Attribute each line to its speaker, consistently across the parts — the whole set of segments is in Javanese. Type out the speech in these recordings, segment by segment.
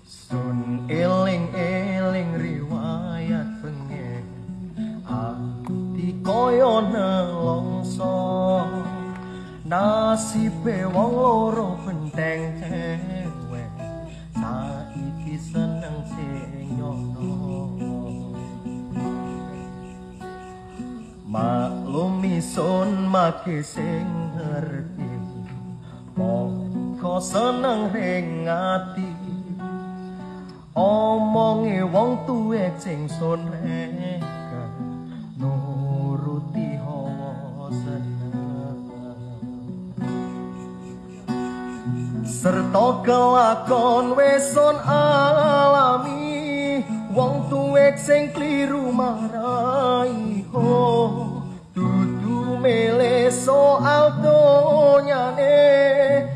Speaker 1: Sun eling-eling riwayat pengen ati koyo nelongso nasibe wong loro benteng cewek saiki seneng sing nyono maklumi sun make sing ngerti mongko seneng ring ati omonge wong tuwek sing sun reka nuruti hawa seneng serta kelakon weson alami wong tuwek sing kliru marai ho dudu mele soal donyane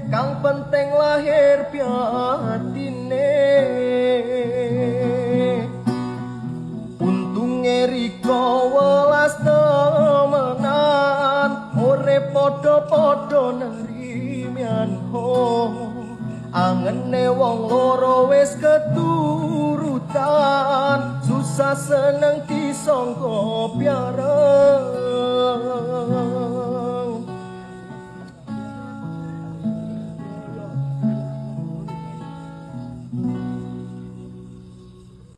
Speaker 1: kang penting lahir piatine untunge riko welas temenan ore podo-podo nerimian ho angene wong loro wis keturutan susah seneng disangka piarep